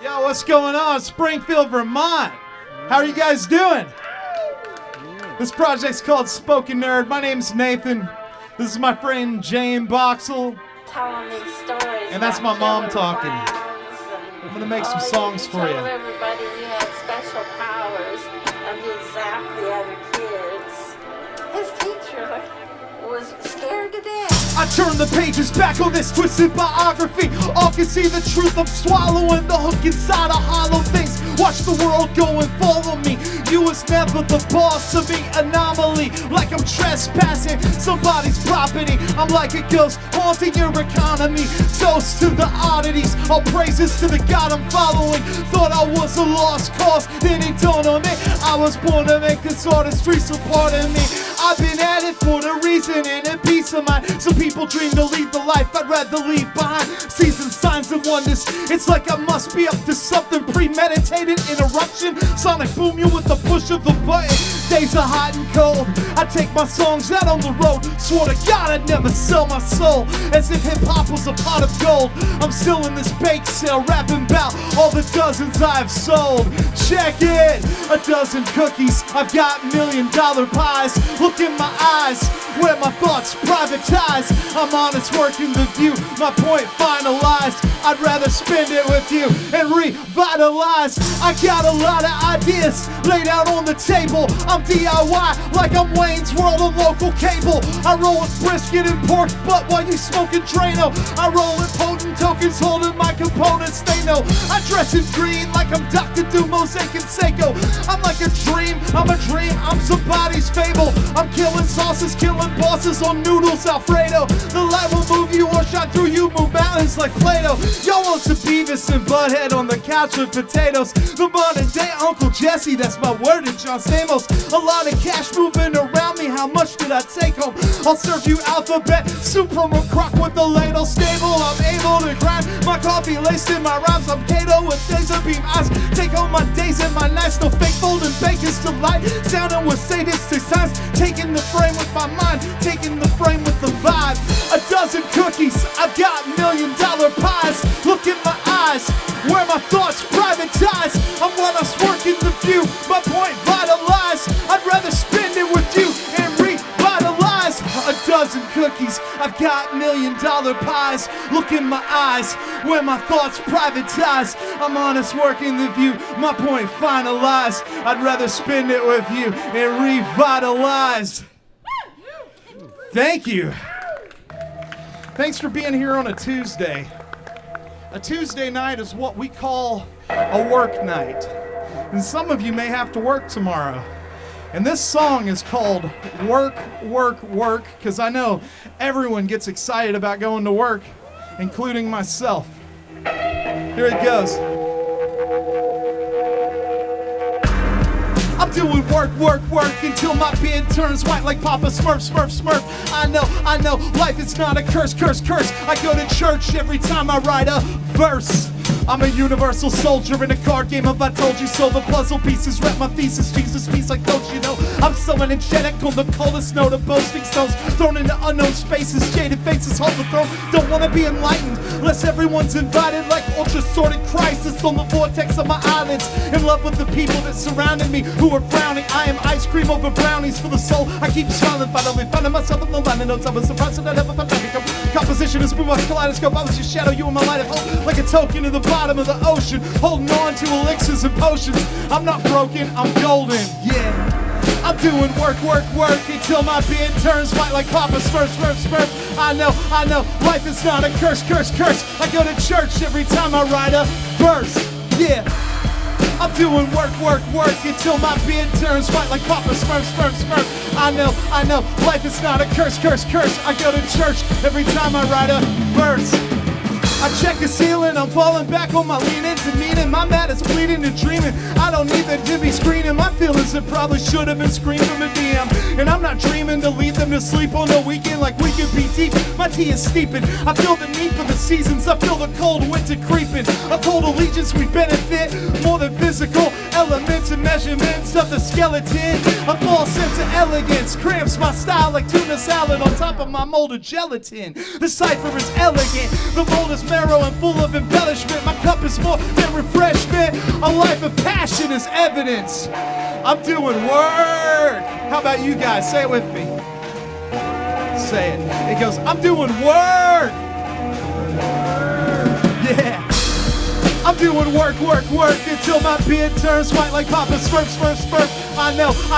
Yo, what's going on? Springfield, Vermont. How are you guys doing? This project's called Spoken Nerd. My name's Nathan. This is my friend Jane Boxell. Telling these stories. And that's my mom talking. I'm gonna make some songs for you. Told everybody we had special powers and the exactly other kids. His teacher was scared to death. I turn the pages back on this twisted biography. All can see the truth. I'm swallowing the hook inside of hollow things. Watch the world go and follow me. You was never the boss of me. Anomaly, like I'm trespassing somebody's property. I'm like a ghost haunting your economy. Toast to the oddities, all praises to the God I'm following. Thought I was a lost cause, then it dawned on me I was born to make this artistry, so pardon me. I've been at it for the reason and a peace of mind. Some people dream to lead the life I'd rather leave behind. Seasons, signs, and wonders. It's like I must be up to something. Premeditated interruption. Sonic boom you with the push of the button. Days are hot and cold. I take my songs out on the road. Swore to God I'd never sell my soul. As if hip-hop was a pot of gold. I'm still in this bake sale rapping about all the dozens I've sold. Check it! A dozen cookies. I've got $1 million pies. Look in my eyes, where my thoughts privatize. I'm honest, working the view, my point finalized. I'd rather spend it with you and revitalize. I got a lot of ideas laid out on the table. I'm DIY like I'm Wayne's World on local cable. I roll with brisket and pork butt while you smoking Drano. I roll with potent tokens holding my components, they know. I dress in green like I'm Dr. Doom, Mosaic and Seiko. I'm like a dream, I'm somebody's fable. I'm killing sauces, killing bosses on noodles, Alfredo. The light will move you or shot through you, move mountains like Plato. Y'all want some Beavis and Butthead on the couch with potatoes. The modern day Uncle Jesse, that's my word in John Stamos. A lot of cash moving around me, how much did I take home? I'll serve you alphabet soup from a crock with a ladle stable. I'm able to grind my coffee laced in my rhymes. I'm Kato with laser beam eyes. Take home my days and my nights, no fake folding bacon's delight. Sounding with sadistic signs, taking the frame with my mind, taking the frame with the vibe. A dozen cookies, I've got $1 million pies. Look in my eyes, where my thoughts privatize. I'm what I work in the view, my point vitalized. I'd rather spend it with you and revitalize. A dozen cookies, I've got $1 million pies. Look in my eyes, where my thoughts privatize. I'm honest, working the view, my point finalized. I'd rather spend it with you and revitalize. Thank you. Thanks for being here on a Tuesday. A Tuesday night is what we call a work night. And some of you may have to work tomorrow. And this song is called Work, Work, Work, because I know everyone gets excited about going to work, including myself. Here it goes. I'm doing work, work, work until my beard turns white like Papa Smurf, Smurf, Smurf. I know, life is not a curse, curse, curse. I go to church every time I write a verse. I'm a universal soldier in a card game of I told you so. The puzzle pieces wrap my thesis, Jesus peace, like don't you know? I'm so energetic on the coldest note of boasting stones, thrown into unknown spaces, jaded faces hold the throne. Don't wanna be enlightened, unless everyone's invited like ultra-sorted crisis on the vortex of my eyelids. In love with the people that surrounded me who are frowning. I am ice cream over brownies for the soul. I keep smiling, finally finding myself in the line of notes. I was surprised that I never found out. Composition is moving like a kaleidoscope. I was your shadow, you were my light of hope, like a token of the bottom of the ocean, holding on to elixirs and potions. I'm not broken, I'm golden, yeah. I'm doing work, work, work until my beard turns white like Papa Smurf, Smurf, Smurf. I know, life is not a curse, curse, curse. I go to church every time I write a verse, yeah. I'm doing work, work, work until my beard turns white like Papa Smurf, Smurf, Smurf. I know, life is not a curse, curse, curse. I go to church every time I write a verse. I check the ceiling, I'm falling back on my leaning to meaning. My mat is bleeding and dreaming. I don't need them to be screening my feelings that probably should have been screamed from a DM. And I'm not dreaming to leave them to sleep on the weekend like we could be deep. My tea is steeping. I feel the need for the seasons. I feel the cold winter creeping. A cold allegiance we benefit more than physical elements and measurements of the skeleton. A false sense of elegance cramps my style like tuna salad on top of my molded gelatin. The cipher is elegant. The mold is narrow and full of embellishment. My cup is more than refreshment. A life of passion is evidence. I'm doing work. How about you guys? Say it with me. Say it. It goes, I'm doing work. Yeah. I'm doing work until my beard turns white like Papa Smurf, Smurf, Smurf. I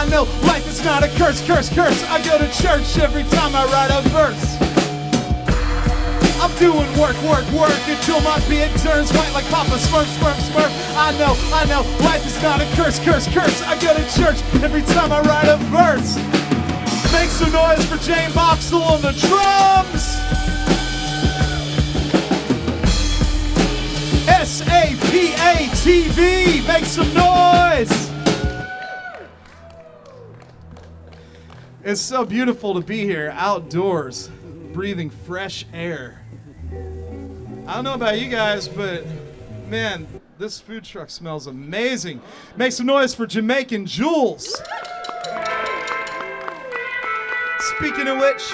know, life is not a curse. I go to church every time I write a verse. I'm doing work until my beard turns white like Papa Smurf, Smurf, Smurf. I know, life is not a curse. I go to church every time I write a verse. Make some noise for Jane Boxell on the drums. SAPA TV, make some noise. It's so beautiful to be here outdoors, breathing fresh air. I don't know about you guys, but man, this food truck smells amazing. Make some noise for Jamaican Jules. Speaking of which,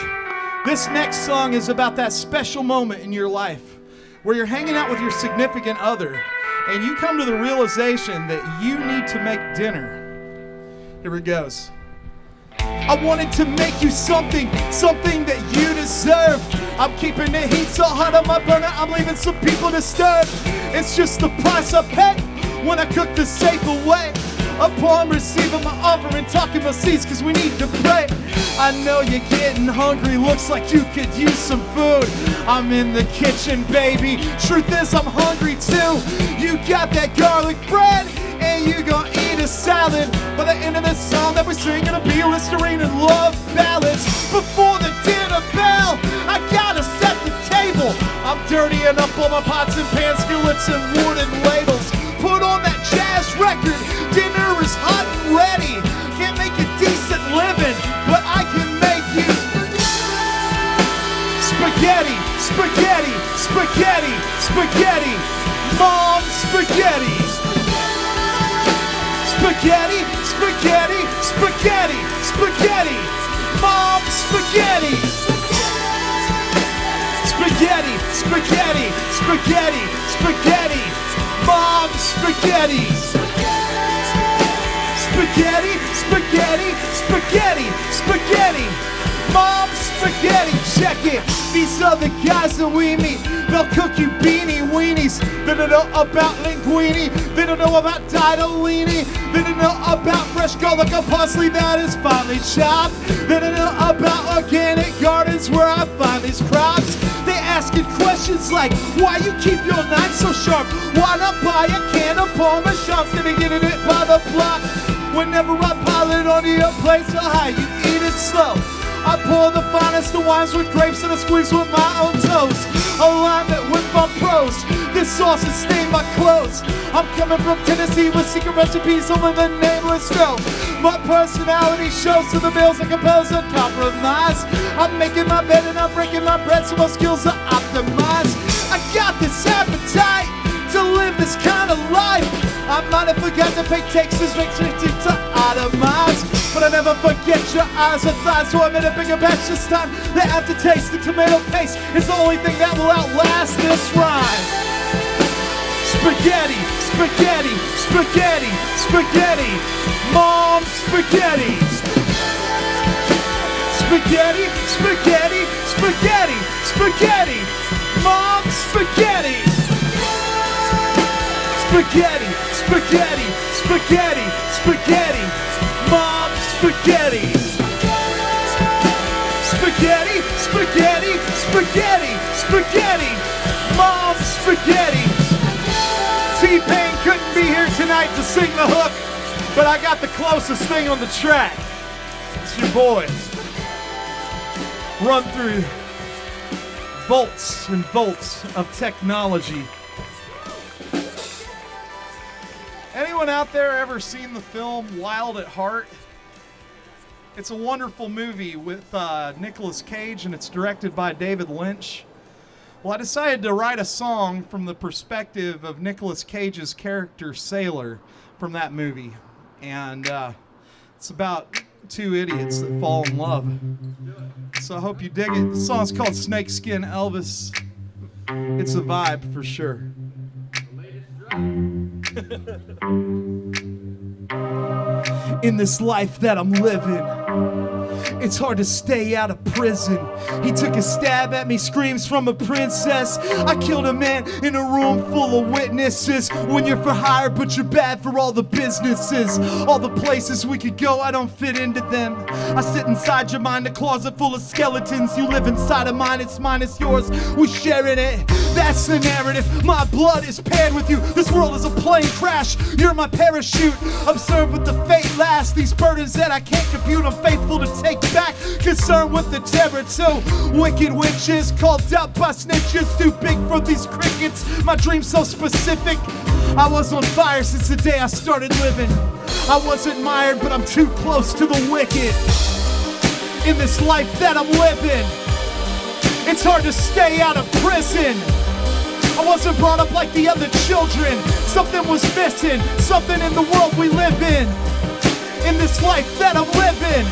this next song is about that special moment in your life where you're hanging out with your significant other and you come to the realization that you need to make dinner. Here it goes. I wanted to make you something that you deserve. I'm keeping the heat so hot on my burner, I'm leaving some people disturbed. It's just the price I pay when I cook the safe away. Upon receiving my offer and talking my seats, cause we need to pray. I know you're getting hungry, looks like you could use some food. I'm in the kitchen, baby. Truth is, I'm hungry too. You got that garlic bread, and you gon' eat a salad. By the end of this song that we're singing, it'll be Listerine and love ballads. Before the dinner bell, I gotta set the table. I'm dirtying up all my pots and pans, skillets and wooden ladles. Put on that jazz record, dinner is hot and ready. Can't make a decent living, but I can make you spaghetti, spaghetti, spaghetti, spaghetti. Mom, spaghetti. Spaghetti, spaghetti, spaghetti, spaghetti. Mom, spaghetti. Spaghetti, spaghetti, spaghetti, spaghetti. Mom, spaghetti. Spaghetti, spaghetti, spaghetti, spaghetti. Mom, spaghetti. Check it. These are the guys that we meet. They'll cook you beanie weenies. They don't know about linguine. They don't know about ditalini. They don't know about fresh garlic or parsley that is finely chopped. They don't know about organic gardens where I find these crops. They asking questions like, why you keep your knife so sharp? Why not buy a can of Parmesan instead of getting it by the block? Whenever I pile it onto your plate so high, you eat it slow. I pour the finest of wines with grapes and I squeeze with my own toes. Alignment with my pros. This sauce has stained my clothes. I'm coming from Tennessee with secret recipes only the nameless know. My personality shows to the meals I compose and compromise. I'm making my bed and I'm breaking my bread so my skills are optimized. I got this appetite to live this kind of life. I might have forgot to pay taxes, make sure to itemize. But I never forget your eyes and thighs, so I made a bigger batch this time. The aftertaste, the tomato paste, is the only thing that will outlast this rhyme. Spaghetti, spaghetti, spaghetti, spaghetti. Mom, spaghetti. Spaghetti, spaghetti, spaghetti, spaghetti. Mom, spaghetti. Spaghetti, spaghetti, spaghetti, spaghetti. Mom, spaghetti. Spaghetti, spaghetti, spaghetti, spaghetti. Mom, spaghetti. T-Pain couldn't be here tonight to sing the hook, but I got the closest thing on the track. It's your boy. Run through volts and volts of technology. Anyone out there ever seen the film Wild at Heart? It's a wonderful movie with Nicolas Cage, and it's directed by David Lynch. Well, I decided to write a song from the perspective of Nicolas Cage's character Sailor from that movie. And it's about two idiots that fall in love. So I hope you dig it. The song's called Snakeskin Elvis. It's a vibe for sure. In this life that I'm living, it's hard to stay out of prison. He took a stab at me, screams from a princess. I killed a man in a room full of witnesses. When you're for hire, but you're bad for all the businesses. All the places we could go, I don't fit into them. I sit inside your mind, a closet full of skeletons. You live inside of mine, it's mine, it's yours. We sharing it, that's the narrative. My blood is paired with you. This world is a plane crash. You're my parachute. Observe with the fate last. These burdens that I can't compute, I'm faithful to take back. Concerned with the terror too. Wicked witches called out by snitches. Too big for these crickets. My dream's so specific. I was on fire since the day I started living. I wasn't mired, but I'm too close to the wicked. In this life that I'm living, it's hard to stay out of prison. I wasn't brought up like the other children. Something was missing, something in the world we live in. In this life that I'm living,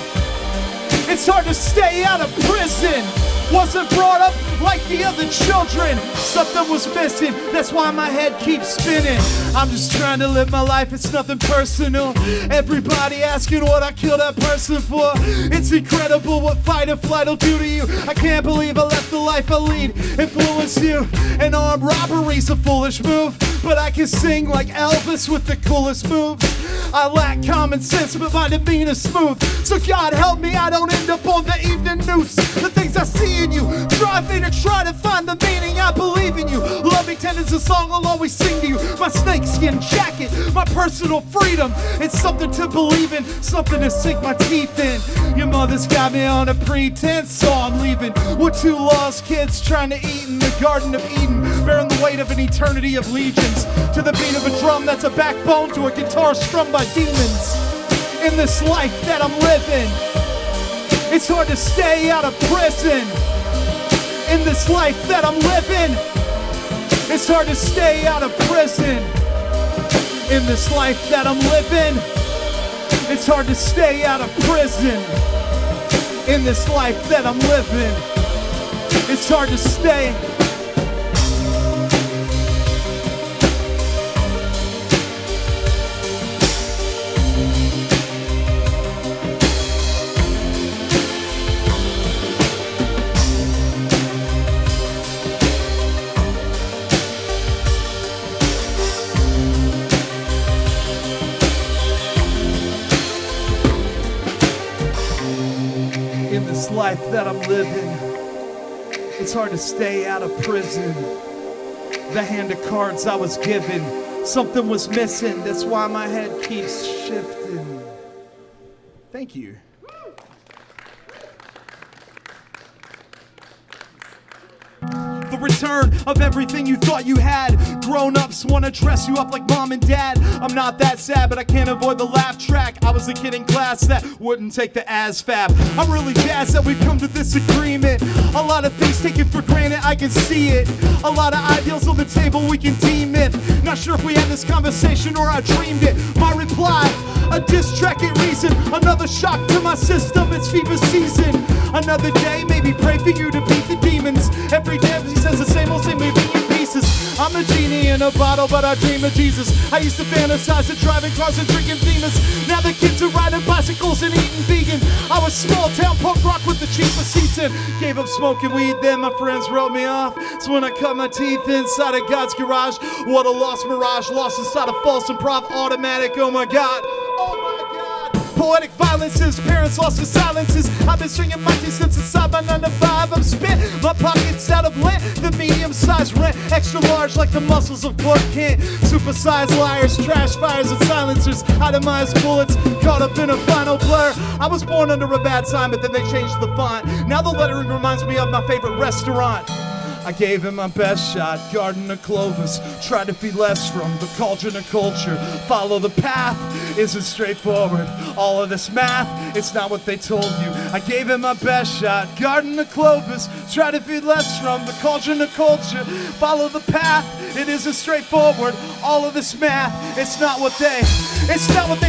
it's hard to stay out of prison. Wasn't brought up like the other children. Something was missing, that's why my head keeps spinning. I'm just trying to live my life, it's nothing personal. Everybody asking what I killed that person for. It's incredible what fight or flight will do to you. I can't believe I let the life I lead influence you. And armed robbery's a foolish move, but I can sing like Elvis with the coolest moves. I lack common sense, but my demeanor's smooth. So God help me, I don't end up on the evening news. The things I see in you drive me to try to find the meaning. I believe in you. Love me tender's a song I'll always sing to you. My snakeskin jacket, my personal freedom. It's something to believe in, something to sink my teeth in. Your mother's got me on a pretense, so I'm leaving. We're two lost kids trying to eat in the Garden of Eden, bearing the weight of an eternity of legions. To the beat of a drum that's a backbone to a guitar strummed by demons. In this life that I'm living, it's hard to stay out of prison. In this life that I'm living, it's hard to stay out of prison. In this life that I'm living, it's hard to stay out of prison. In this life that I'm living, it's hard to stay. In this life that I'm living, it's hard to stay out of prison. The hand of cards I was given, something was missing, that's why my head keeps shifting. Thank you. The return of everything you thought you had. Grown-ups want to dress you up like mom and dad. I'm not that sad, but I can't avoid the laugh track. I was a kid in class that wouldn't take the ASVAB. I'm really jazzed that we've come to this agreement. A lot of things taken for granted, I can see it. A lot of ideals on the table, we can deem it. Not sure if we had this conversation or I dreamed it. My reply, a diss track at reason. Another shock to my system, it's fever season. Another day, maybe pray for you to beat the demons. Every day he says the same old thing, maybe in pieces. I'm a genie in a bottle, but I dream of Jesus. I used to fantasize of driving cars and drinking Venus. Now the kids are riding bicycles and eating vegan. I was small town punk rock with the cheapest seats in. Gave up smoking weed, then my friends wrote me off. So when I cut my teeth inside of God's garage, what a lost mirage, lost inside a false improv automatic. Oh my God. Oh my God. Poetic violences, parents lost their silences. I've been stringing my teeth since inside my 9 to 5. I'm spent, my pockets out of lint. The medium-sized rent, extra large like the muscles of Clark Kent. Super-sized liars, trash fires and silencers. Itemized bullets, caught up in a final blur. I was born under a bad sign, but then they changed the font. Now the lettering reminds me of my favorite restaurant. I gave him my best shot, garden of Clovis. Tried to feed less from the cauldron of culture. Follow the path, isn't straightforward. All of this math, it's not what they told you. I gave him my best shot, garden of Clovis. Tried to feed less from the cauldron of culture. Follow the path, it isn't straightforward. All of this math, it's not what they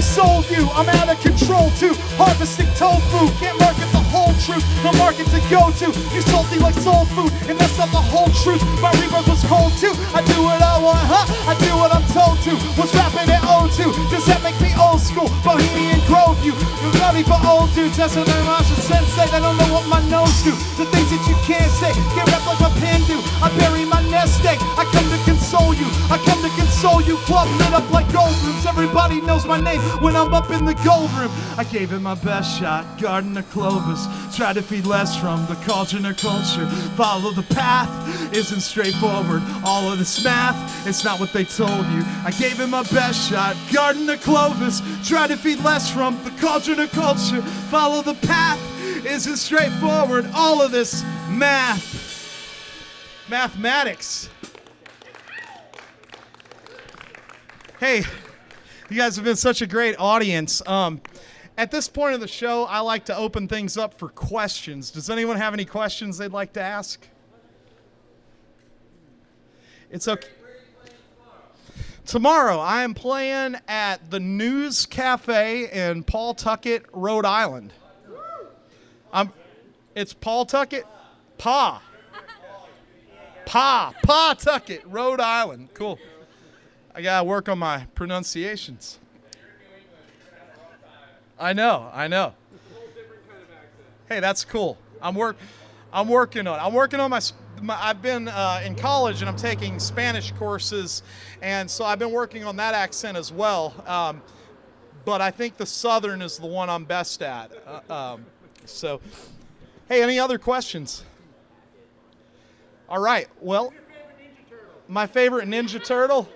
sold you. I'm out of control too, harvesting tofu. Can't market the whole truth. No market to go to. You salty like soul food, and that's not the whole truth. My rebirth was cold too. I do what I want, I do what I'm told to. What's rapping at O2? Does that make me old school? Bohemian Grove, you. You're ready for old dudes. That's what I'm sensei. They don't know what my nose do. The things that you can't say, get rap like my pen do. I bury my nest egg. I come to console you. I come to console you. Club lit up like gold rooms. Everybody knows my name when I'm up in the gold room. I gave it my best shot. Garden of Clovis. Try to feed less from the cauldron of culture. Follow the path. Isn't straightforward. All of this math, it's not what they told you. I gave it my best shot. Garden of Clovis. Try to feed less from the cauldron of culture. Follow the path. Isn't straightforward. All of this math. Mathematics. Hey, you guys have been such a great audience. At this point of the show, I like to open things up for questions. Does anyone have any questions they'd like to ask? It's okay. Tomorrow, I am playing at the News Cafe in Pawtucket, Rhode Island. It's Pawtucket? Pawtucket, Rhode Island. Cool. I gotta work on my pronunciations. I know. Hey, that's cool. I'm working on it. I'm working on my I've been in college and I'm taking Spanish courses, and so I've been working on that accent as well. But I think the Southern is the one I'm best at. So, hey, any other questions? All right. Well, my favorite Ninja Turtle?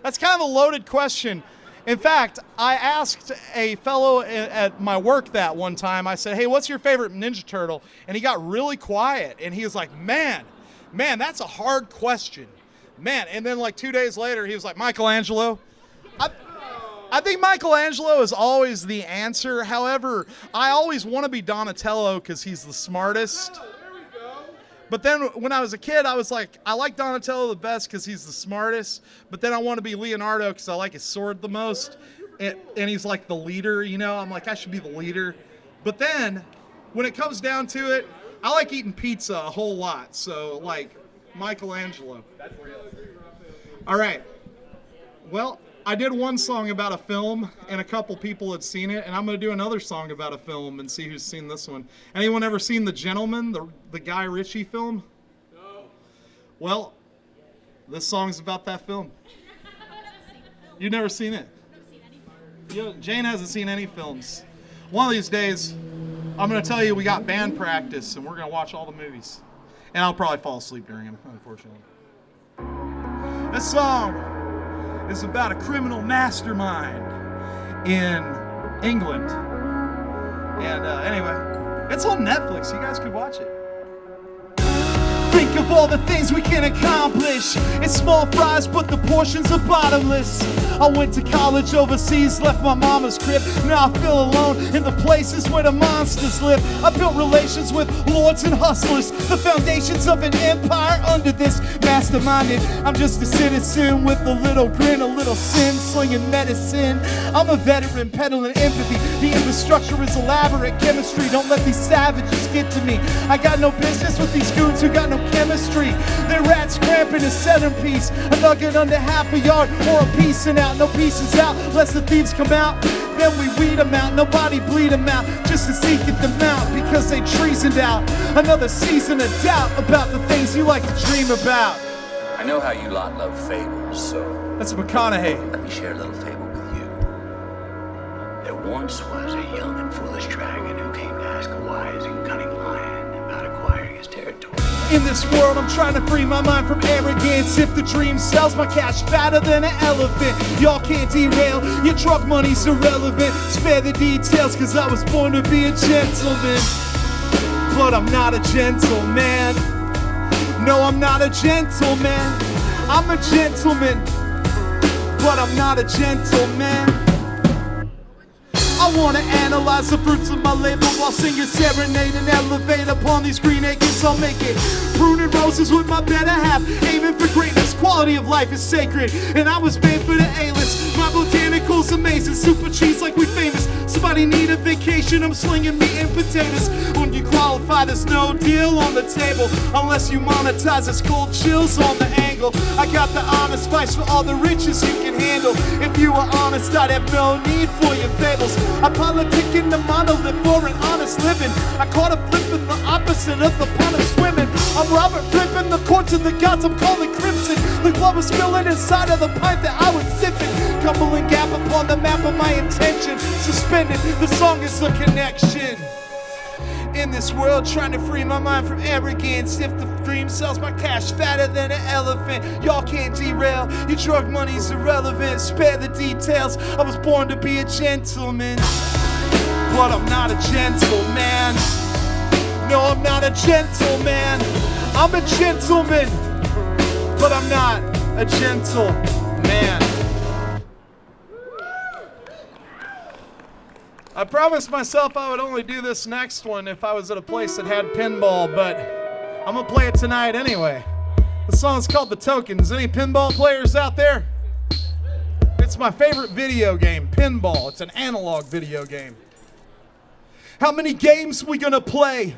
That's kind of a loaded question. In fact, I asked a fellow at my work that one time, I said, hey, what's your favorite Ninja Turtle? And he got really quiet, and he was like, man, that's a hard question. Man, and then like 2 days later, he was like, Michelangelo. I think Michelangelo is always the answer. However, I always want to be Donatello because he's the smartest. But then when I was a kid, I was like, I like Donatello the best because he's the smartest. But then I want to be Leonardo because I like his sword the most. And he's like the leader, you know. I'm like, I should be the leader. But then when it comes down to it, I like eating pizza a whole lot. So, like, Michelangelo. All right. Well, I did one song about a film, and a couple people had seen it, and I'm going to do another song about a film and see who's seen this one. Anyone ever seen The Gentleman, the Guy Ritchie film? No. Well, this song's about that film. You've never seen it? Jane hasn't seen any films. One of these days, I'm going to tell you we got band practice, and we're going to watch all the movies. And I'll probably fall asleep during them, unfortunately. This song is about a criminal mastermind in England. And anyway, it's on Netflix. You guys could watch it. Think of all the things we can accomplish. It's small fries, but the portions are bottomless. I went to college overseas, left my mama's crib. Now I feel alone in the places where the monsters live. I built relations with lords and hustlers, the foundations of an empire under this masterminded. I'm just a citizen with a little grin, a little sin, slinging medicine. I'm a veteran peddling empathy. The infrastructure is elaborate chemistry. Don't let these savages get to me. I got no business with these goons who got no chemistry. They're rats cramping a centerpiece, a nugget under half a yard, or a piece and out. No pieces out, lest the thieves come out. Then we weed them out, nobody bleed them out, just to see get them out, because they treasoned out. Another season of doubt about the things you like to dream about. I know how you lot love fables, so that's McConaughey. Let me share a little fable with you. There once was a young and foolish dragon who came to ask a wise and cunning lion about acquiring his territory. In this world, I'm trying to free my mind from arrogance. If the dream sells, my cash fatter than an elephant. Y'all can't derail, your drug money's irrelevant. Spare the details, cause I was born to be a gentleman. But I'm not a gentleman. No, I'm not a gentleman. I'm a gentleman, but I'm not a gentleman. I wanna analyze the fruits of my labor while singing serenade and elevate upon these green acres. I'll make it pruning roses with my better half, aiming for greatness. Quality of life is sacred, and I was made for the A-list. My botanical's amazing, super cheese like we famous. Somebody Anybody need a vacation? I'm slinging meat and potatoes. When you qualify, there's no deal on the table unless you monetize this cold chills on the angle. I got the honest spice for all the riches you can handle. If you were honest, I'd have no need for your fables. I politic in the monolith for an honest living. I caught a flipping the opposite of the pond of swimming. I'm Robert flipping the courts of the gods, I'm calling crimson. The glove was spilling inside of the pipe that I was sipping. Cumberland Gap upon the map of my intention. Suspended, the song is a connection. In this world, trying to free my mind from arrogance. If the dream sells my cash fatter than an elephant, y'all can't derail. Your drug money's irrelevant, spare the details. I was born to be a gentleman, but I'm not a gentleman. No, I'm not a gentleman. I'm a gentleman, but I'm not a gentleman. I promised myself I would only do this next one if I was at a place that had pinball, but I'm gonna play it tonight anyway. The song's called The Tokens. Any pinball players out there? It's my favorite video game, pinball. It's an analog video game. How many games we gonna play?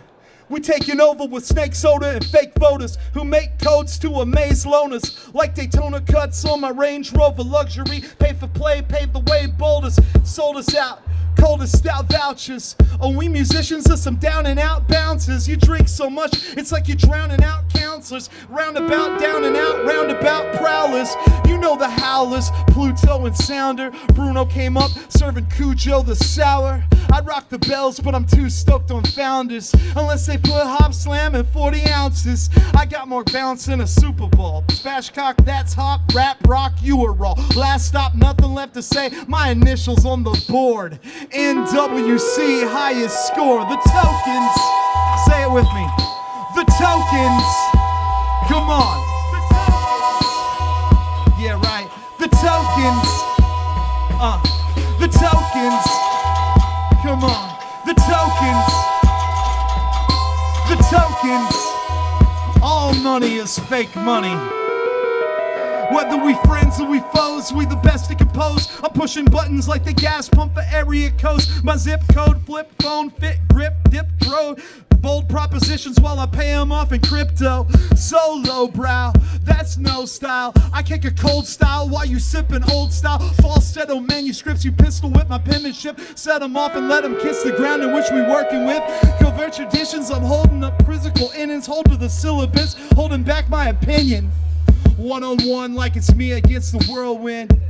We taking over with snake soda and fake voters who make codes to amaze loners. Like Daytona cuts on my Range Rover luxury. Pay for play, paved the way, boulders. Sold us out, coldest stout vouchers. Oh, we musicians are some down and out bouncers. You drink so much, it's like you're drowning out counselors. Roundabout, down and out, roundabout prowlers. You know the howlers, Pluto and Sounder. Bruno came up, serving Cujo the sour. I'd rock the bells, but I'm too stoked on Founders. Unless they put Hop Slam in 40 ounces. I got more bounce than a Super Bowl. Spashcock, that's hop, rap, rock, you are raw. Last stop, nothing left to say. My initials on the board. NWC, highest score. The Tokens. Say it with me. The Tokens. Come on. Yeah, right. The Tokens. The Tokens. Come on. The Tokens. The Tokens. All money is fake money. Whether we friends or we foes, we the best to compose. I'm pushing buttons like the gas pump for area codes. My zip code, flip phone, fit, grip, dip, throw. Bold propositions while I pay them off in crypto. So low brow, that's no style. I kick a cold style while you sipping old style. Falsetto manuscripts, you pistol whip my penmanship. Set them off and let them kiss the ground in which we working with. Covert traditions, I'm holding up quizzical innings. Hold to the syllabus, holding back my opinion. One-on-one like it's me against the whirlwind.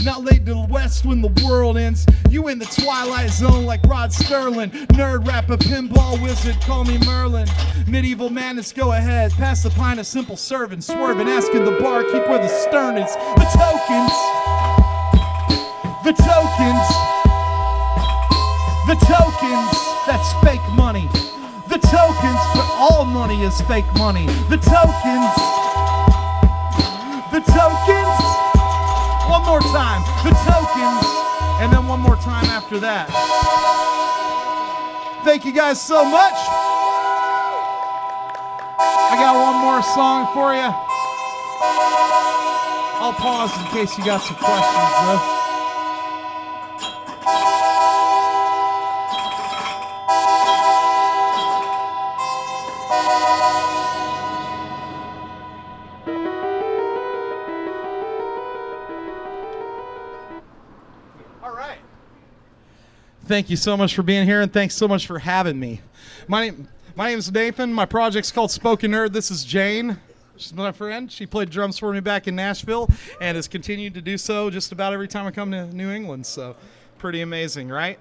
Not late to the west when the world ends. You in the twilight zone like Rod Sterling. Nerd rapper, pinball wizard, call me Merlin. Medieval madness, go ahead. Pass the pint of simple serving. Swerving, asking the barkeep where the stern is. The Tokens. The Tokens. The Tokens. That's fake money. The Tokens, but all money is fake money. The Tokens. The Tokens. One more time. The Tokens. And then one more time after that. Thank you guys so much. I got one more song for you. I'll pause in case you got some questions, though. Thank you so much for being here, and thanks so much for having me. My name is Nathan. My project's called Spoken Nerd. This is Jane. She's my friend. She played drums for me back in Nashville and has continued to do so just about every time I come to New England. So pretty amazing, right?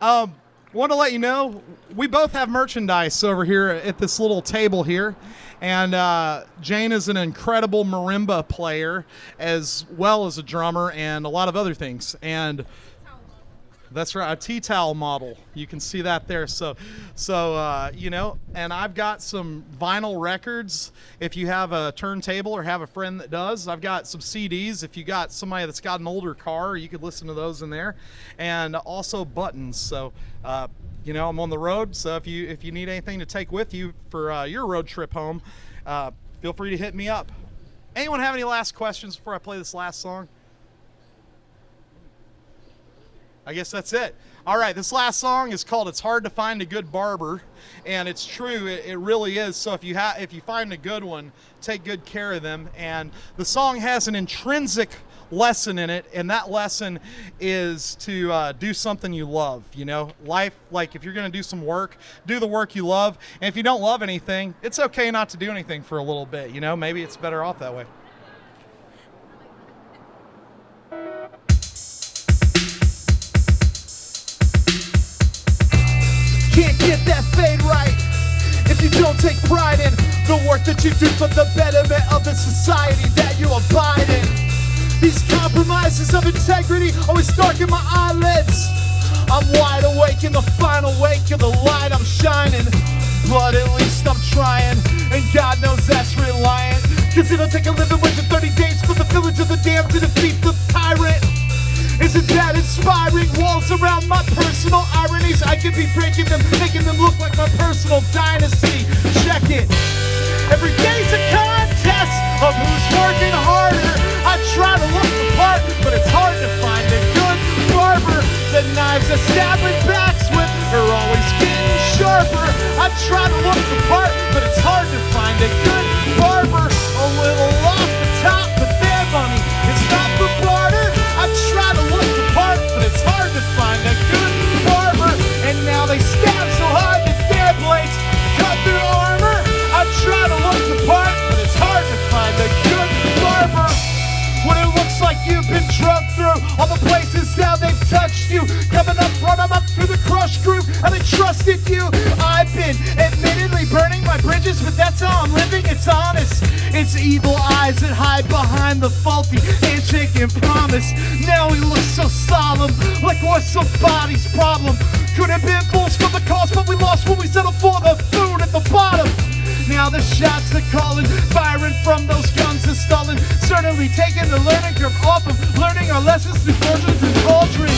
Want to let you know, we both have merchandise over here at this little table here. And Jane is an incredible marimba player as well as a drummer and a lot of other things. And that's right, a tea towel model. You can see that there. So you know, and I've got some vinyl records. If you have a turntable or have a friend that does, I've got some CDs. If you got somebody that's got an older car, you could listen to those in there. And also buttons. So, you know, I'm on the road. So if you need anything to take with you for your road trip home, feel free to hit me up. Anyone have any last questions before I play this last song? I guess that's it. All right, this last song is called "It's Hard to Find a Good Barber," and it's true. It really is. So if you find a good one, take good care of them. And the song has an intrinsic lesson in it, and that lesson is to do something you love. You know, life, like if you're going to do some work, do the work you love. And if you don't love anything, it's okay not to do anything for a little bit. You know, maybe it's better off that way. Can't get that fade right if you don't take pride in the work that you do for the betterment of the society that you abide in. These compromises of integrity always darken my eyelids. I'm wide awake in the final wake of the light I'm shining, but at least I'm trying, and God knows that's reliant, cause it'll take a living wage of 30 days for the village of the damned to defeat the tyrant. Isn't that inspiring? Walls around my personal ironies, I could be breaking them, making them look like my personal dynasty. Check it. Every day's a contest of who's working harder. I try to look the part, but it's hard to find a good barber. The knives I stab in backs with are always getting sharper. I try to look the part, but it's hard to find a good barber. A little off the top, but their money is not the barter. I try to look the part, but it's hard to find a good barber. And now they stab so hard that their blades cut through armor. I try to look the part, but it's hard to find a good barber. When it looks like you've been drugged through all the places how they've touched you, coming up, run them up through the crush groove, and they trusted you. I've been admittedly burning my bridges, but that's how I'm living, it's honest. It's evil eyes that hide behind the faulty handshake and promise. Now we look so solemn, like what's somebody's problem? Could have been fools for the cause, but we lost when we settled for the food at the bottom. Now the shots are calling, firing from those guns and stalling, certainly taking the learning curve off of learning our lessons through fortunes and cauldrons.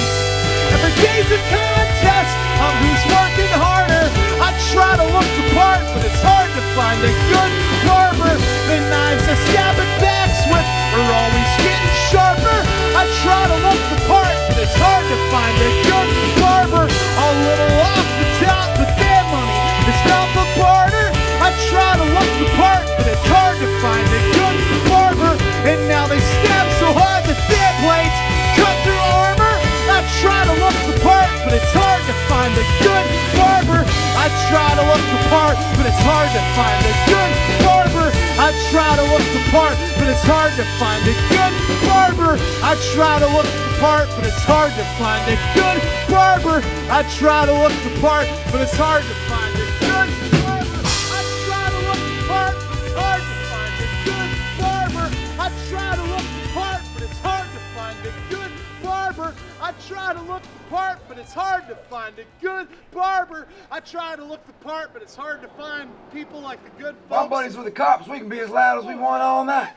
Every day's a contest of who's working harder. I try to look the part, but it's hard to find a good barber. The knives I stab at backs with are always getting sharper. I try to look the part, but it's hard to find a good barber. A little off the top, but their money is not the barter. I try to look the part, but it's hard to find a good barber. And now they stab so hard that their blades cut through armor. I try to look the part, but it's hard to find a good barber. I try to look the part, but it's hard to find a good barber. I try to look the part, but it's hard to find a good barber. I try to look the part, but it's hard to find a good barber. I try to look the part, but it's hard to find a good barber. I try to look the part, but it's hard to find a good barber. I try to look the part, but it's hard to find a good barber. I try to look the part, but it's hard to find a good barber. I try to look the part, but it's hard to find people like the good folks. My buddies with the cops, we can be as loud as we want all night.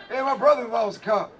Hey, my brother-in-law's a cop.